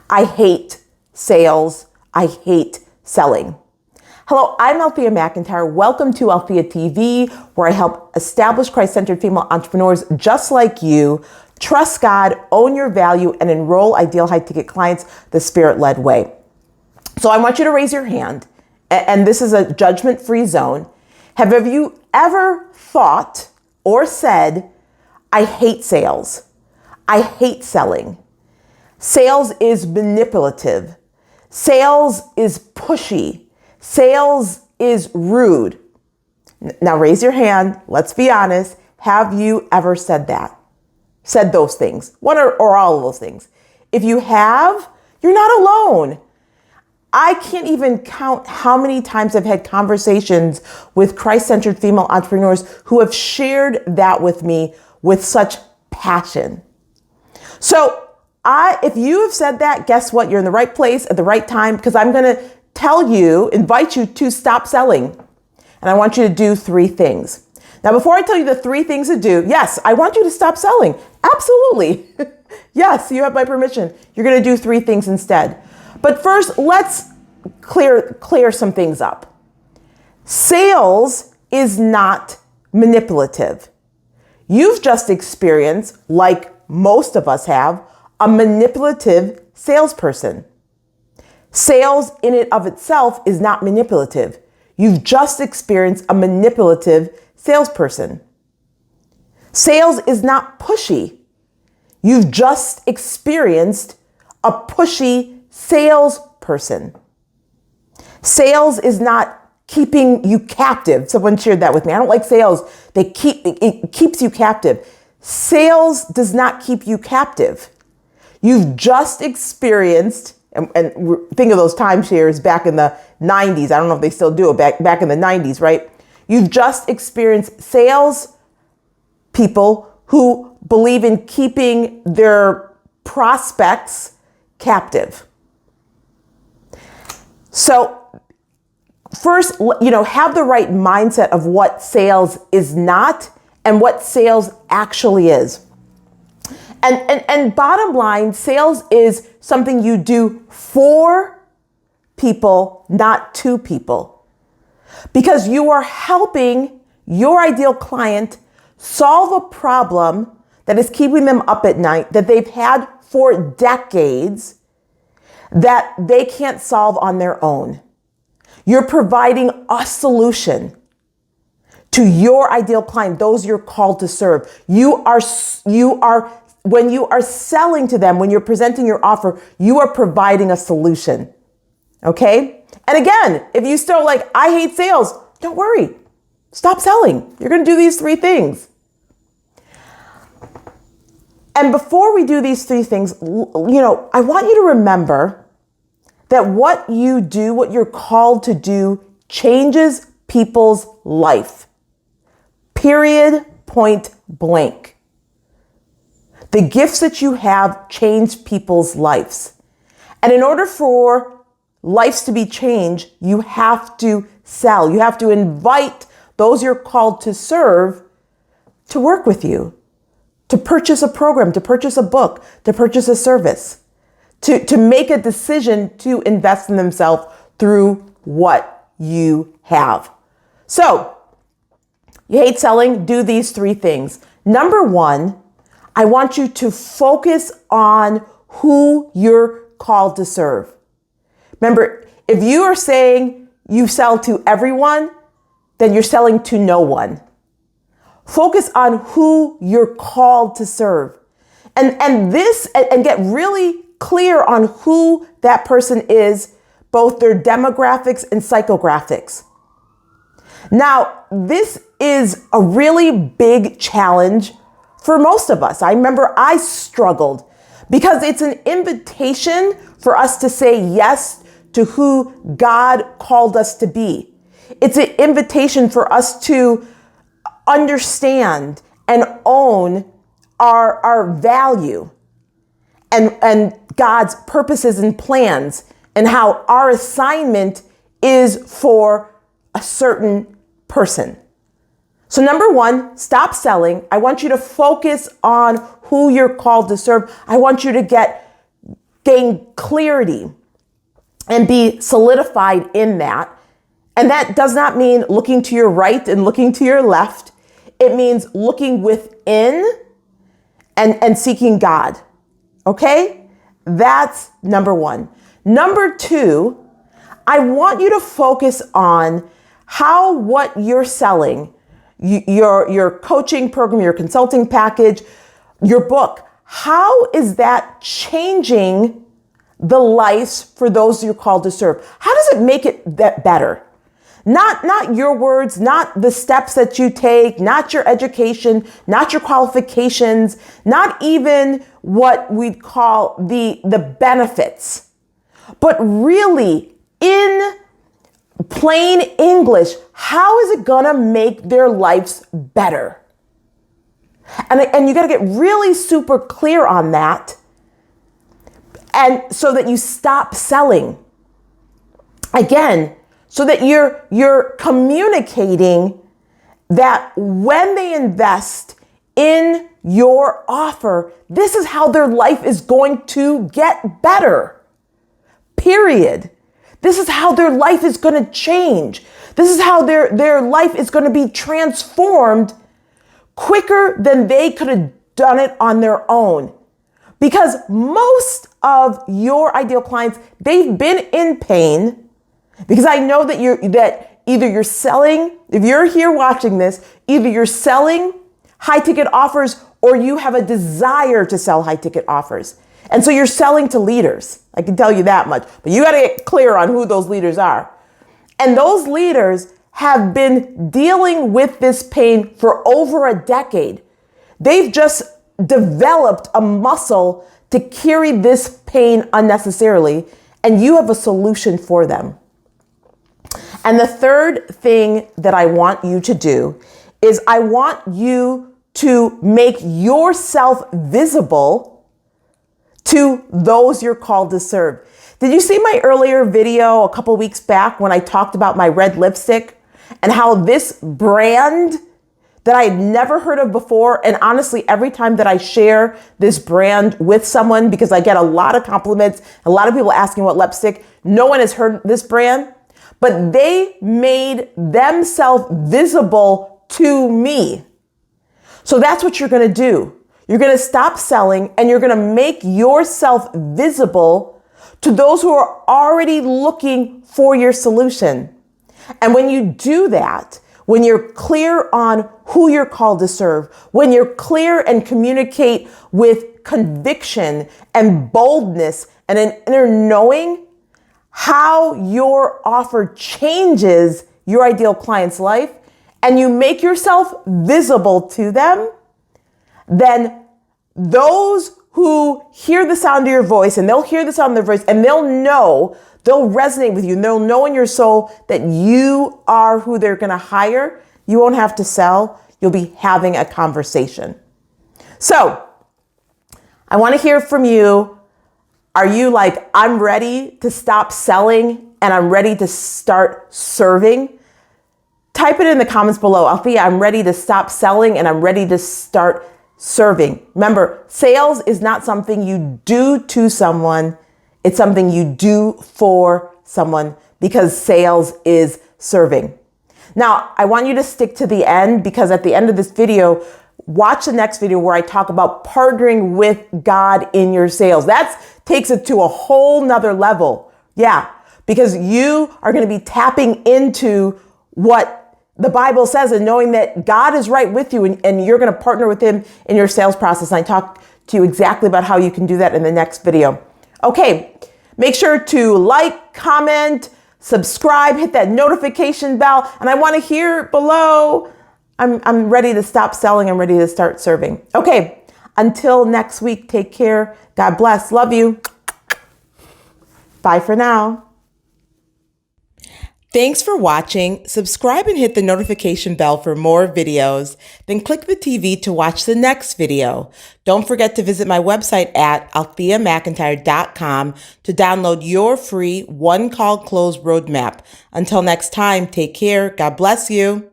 I hate sales. I hate selling. Hello, I'm Althea McIntyre. Welcome to Althea TV, where I help established Christ-centered female entrepreneurs just like you trust God, own your value, and enroll ideal high-ticket clients the Spirit-led way. So I want you to raise your hand, and this is a judgment-free zone. Have you ever thought or said, I hate sales. I hate selling. Sales is manipulative. Sales is pushy. Sales is rude. Now raise your hand. Let's be honest. Have you ever said that? Said those things? One or all of those things? If you have, you're not alone. I can't even count how many times I've had conversations with Christ-centered female entrepreneurs who have shared that with me with such passion. So if you have said that, guess what? You're in the right place at the right time, because I'm going to invite you to stop selling. And I want you to do 3 things. Now, before I tell you the 3 things to do, yes, I want you to stop selling. Absolutely. Yes, you have my permission. You're going to do 3 things instead. But first, let's clear some things up. Sales is not manipulative. You've just experienced, like most of us have, a manipulative salesperson. Sales in and of itself is not manipulative. You've just experienced a manipulative salesperson. Sales is not pushy. You've just experienced a pushy salesperson. Sales is not keeping you captive. Someone shared that with me. I don't like sales. It keeps you captive. Sales does not keep you captive. You've just experienced, and think of those timeshares back in the 90s. I don't know if they still do it back in the 90s, right? You've just experienced sales people who believe in keeping their prospects captive. So first, have the right mindset of what sales is not and what sales actually is. And bottom line, sales is something you do for people, not to people. Because you are helping your ideal client solve a problem that is keeping them up at night, that they've had for decades, that they can't solve on their own. You're providing a solution to your ideal client, those you're called to serve. When you are selling to them, when you're presenting your offer, you are providing a solution. Okay? And again, if you still I hate sales, don't worry. Stop selling. You're going to do these 3 things. And before we do these 3 things, I want you to remember that what you do, what you're called to do, changes people's life. Period, point blank. The gifts that you have change people's lives. And in order for lives to be changed, you have to sell. You have to invite those you're called to serve to work with you, to purchase a program, to purchase a book, to purchase a service, to make a decision to invest in themselves through what you have. So, you hate selling? Do these 3 things. Number 1, I want you to focus on who you're called to serve. Remember, if you are saying you sell to everyone, then you're selling to no one. Focus on who you're called to serve. And get really clear on who that person is, both their demographics and psychographics. Now, this is a really big challenge for most of us. I remember I struggled because it's an invitation for us to say yes to who God called us to be. It's an invitation for us to understand and own our value and God's purposes and plans, and how our assignment is for a certain person. So number 1, stop selling. I want you to focus on who you're called to serve. I want you to get gain clarity and be solidified in that. And that does not mean looking to your right and looking to your left. It means looking within and seeking God. Okay? That's number one. Number two, I want you to focus on how what you're selling, your coaching program, your consulting package, your book, how is that changing the lives for those you're called to serve? How does it make it that better? Not your words, not the steps that you take, not your education, not your qualifications, not even what we'd call the benefits, but really in plain English, how is it gonna make their lives better? And you gotta get really super clear on that, and so that you stop selling. Again, so that you're communicating that when they invest in your offer, this is how their life is going to get better. Period. This is how their life is going to change. This is how their life is going to be transformed quicker than they could have done it on their own. Because most of your ideal clients, they've been in pain. Because I know that either you're selling, if you're here watching this, either you're selling high ticket offers or you have a desire to sell high ticket offers. And so you're selling to leaders. I can tell you that much, but you got to get clear on who those leaders are. And those leaders have been dealing with this pain for over a decade. They've just developed a muscle to carry this pain unnecessarily, and you have a solution for them. And the third thing that I want you to do is I want you to make yourself visible to those you're called to serve. Did you see my earlier video a couple weeks back when I talked about my red lipstick and how this brand that I had never heard of before, and honestly, every time that I share this brand with someone, because I get a lot of compliments, a lot of people asking what lipstick, no one has heard this brand. But they made themselves visible to me. So that's what you're going to do. You're going to stop selling and you're going to make yourself visible to those who are already looking for your solution. And when you do that, when you're clear on who you're called to serve, when you're clear and communicate with conviction and boldness and an inner knowing, how your offer changes your ideal client's life, and you make yourself visible to them, then those who hear the sound of your voice, and they'll hear the sound of their voice, and they'll resonate with you, and they'll know in your soul that you are who they're going to hire. You won't have to sell. You'll be having a conversation. So I want to hear from you. Are you like, I'm ready to stop selling and I'm ready to start serving? Type it in the comments below. Althea, I'm ready to stop selling and I'm ready to start serving. Remember, sales is not something you do to someone. It's something you do for someone, because sales is serving. Now, I want you to stick to the end, because at the end of this video, watch the next video where I talk about partnering with God in your sales. That takes it to a whole nother level. Yeah, because you are going to be tapping into what the Bible says and knowing that God is right with you, and you're going to partner with him in your sales process. And I talk to you exactly about how you can do that in the next video. Okay, make sure to like, comment, subscribe, hit that notification bell. And I want to hear below, I'm ready to stop selling. I'm ready to start serving. Okay, until next week, take care. God bless. Love you. Bye for now. Thanks for watching. Subscribe and hit the notification bell for more videos. Then click the TV to watch the next video. Don't forget to visit my website at altheamcintyre.com to download your free one-call close roadmap. Until next time, take care. God bless you.